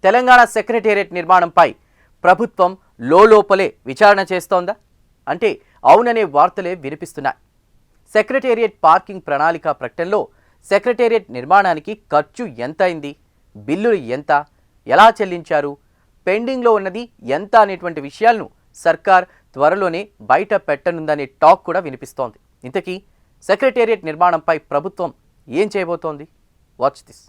Telangana secretariat నిర్మాణంపై ప్రభుత్వం లోపలే విచారణ చేస్తోందా అంటే అవుననే వార్తలే వినిపిస్తున్నాయి. సెక్రటేరియట్ పార్కింగ్ ప్రణాళిక ప్రకటనలో సెక్రటేరియట్ నిర్మాణానికి ఖర్చు ఎంత అయింది, బిల్లులు ఎంత, ఎలా చెల్లించారు, పెండింగ్లో ఉన్నది ఎంత అనేటువంటి విషయాలను సర్కార్ త్వరలోనే బయట పెట్టనుందనే టాక్ కూడా వినిపిస్తోంది. ఇంతకీ సెక్రటేరియట్ నిర్మాణంపై ప్రభుత్వం ఏం చేయబోతోంది? Watch this.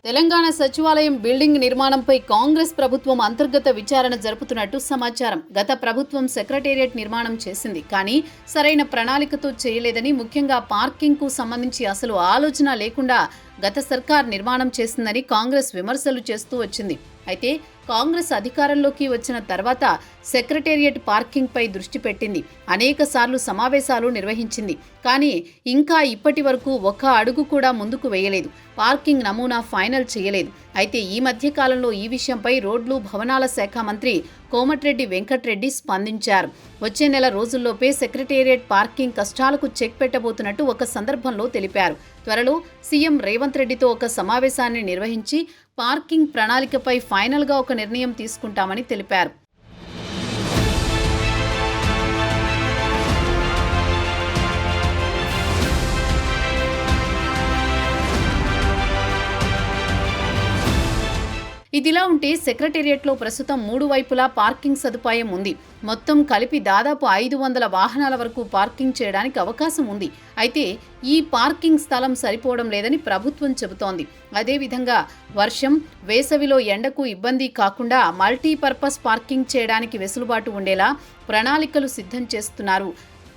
తెలంగాణ సచివాలయం బిల్డింగ్ నిర్మాణంపై కాంగ్రెస్ ప్రభుత్వం అంతర్గత విచారణ జరుపుతున్నట్టు సమాచారం. గత ప్రభుత్వం సెక్రటేరియట్ నిర్మాణం చేసింది, కానీ సరైన ప్రణాళికతో చేయలేదని, ముఖ్యంగా పార్కింగ్కు సంబంధించి అసలు ఆలోచన లేకుండా గత సర్కార్ నిర్మాణం చేసిందని కాంగ్రెస్ విమర్శలు చేస్తూ వచ్చింది. అయితే కాంగ్రెస్ అధికారంలోకి వచ్చిన తర్వాత సెక్రటేరియట్ పార్కింగ్పై దృష్టి పెట్టింది, అనేక సార్లు సమావేశాలు నిర్వహించింది. కానీ ఇంకా ఇప్పటి వరకు ఒక్క అడుగు కూడా ముందుకు వేయలేదు, పార్కింగ్ నమూనా ఫైనల్ చేయలేదు. అయితే ఈ మధ్య కాలంలో ఈ విషయంపై రోడ్లు భవనాల శాఖ మంత్రి కోమటిరెడ్డి వెంకటరెడ్డి స్పందించారు. వచ్చే నెల రోజుల్లోపే సెక్రటేరియట్ పార్కింగ్ కష్టాలకు చెక్ పెట్టబోతున్నట్టు ఒక సందర్భంలో తెలిపారు. త్వరలో సీఎం రేవంత్ రెడ్డితో ఒక సమావేశాన్ని నిర్వహించి పార్కింగ్ ప్రణాళికపై ఫైనల్గా ఒక నిర్ణయం తీసుకుంటామని తెలిపారు. ఇదిలా ఉంటే సెక్రటేరియట్లో ప్రస్తుతం 3 వైపులా పార్కింగ్ సదుపాయం ఉంది. మొత్తం కలిపి దాదాపు 500 వాహనాల వరకు పార్కింగ్ చేయడానికి అవకాశం ఉంది. అయితే ఈ పార్కింగ్ స్థలం సరిపోవడం లేదని ప్రభుత్వం చెబుతోంది. అదేవిధంగా వర్షం, వేసవిలో ఎండకు ఇబ్బంది కాకుండా మల్టీపర్పస్ పార్కింగ్ చేయడానికి వెసులుబాటు ఉండేలా ప్రణాళికలు సిద్ధం చేస్తున్నారు.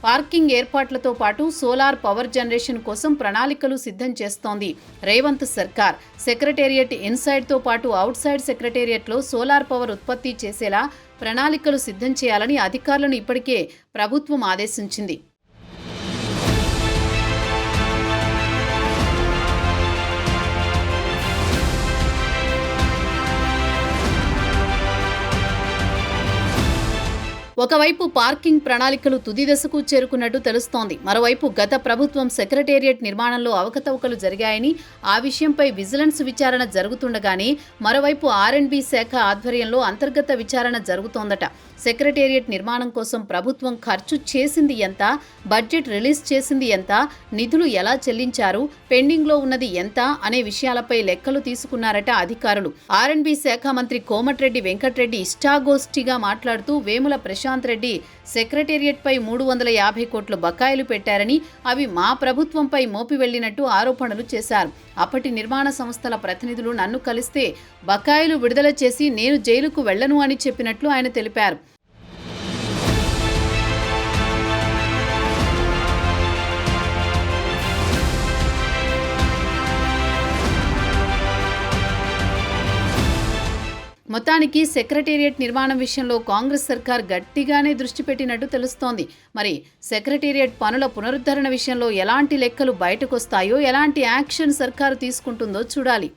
పార్కింగ్ ఏర్పాట్లతో పాటు సోలార్ పవర్ జనరేషన్ కోసం ప్రణాళికలు సిద్ధం చేస్తోంది రేవంత్ సర్కార్. సెక్రటేరియట్ ఇన్సైడ్తో పాటు అవుట్ సైడ్ సెక్రటేరియట్లో సోలార్ పవర్ ఉత్పత్తి చేసేలా ప్రణాళికలు సిద్ధం చేయాలని అధికారులను ఇప్పటికే ప్రభుత్వం ఆదేశించింది. ఒకవైపు పార్కింగ్ ప్రణాళికలు తుది దశకు చేరుకున్నట్టు తెలుస్తోంది. మరోవైపు గత ప్రభుత్వం సెక్రటేరియట్ నిర్మాణంలో అవకతవకలు జరిగాయని, ఆ విషయంపై విజిలెన్స్ విచారణ జరుగుతుండగానే మరోవైపు R&B శాఖ ఆధ్వర్యంలో అంతర్గత విచారణ జరుగుతోందట. సెక్రటేరియట్ నిర్మాణం కోసం ప్రభుత్వం ఖర్చు చేసింది ఎంత, బడ్జెట్ రిలీజ్ చేసింది ఎంత, నిధులు ఎలా చెల్లించారు, పెండింగ్లో ఉన్నది ఎంత అనే విషయాలపై లెక్కలు తీసుకున్నారట అధికారులు. R&B శాఖ మంత్రి కోమటిరెడ్డి వెంకటరెడ్డి ఇష్టాగోష్ఠిగా మాట్లాడుతూ వేముల ప్రశాంత్ రెడ్డి సెక్రటేరియట్పై 350 కోట్ల బకాయిలు పెట్టారని, అవి మా ప్రభుత్వంపై మోపి వెళ్లినట్టు ఆరోపణలు చేశారు. అప్పటి నిర్మాణ సంస్థల ప్రతినిధులు నన్ను కలిస్తే బకాయిలు విడుదల చేసి నేను జైలుకు వెళ్లను అని చెప్పినట్లు ఆయన తెలిపారు. మొత్తానికి సెక్రటేరియట్ నిర్మాణం విషయంలో కాంగ్రెస్ సర్కార్ గట్టిగానే దృష్టి పెట్టినట్టు తెలుస్తోంది. మరి సెక్రటేరియట్ పనుల పునరుద్ధరణ విషయంలో ఎలాంటి లెక్కలు బయటకొస్తాయో, ఎలాంటి యాక్షన్ సర్కారు తీసుకుంటుందో చూడాలి.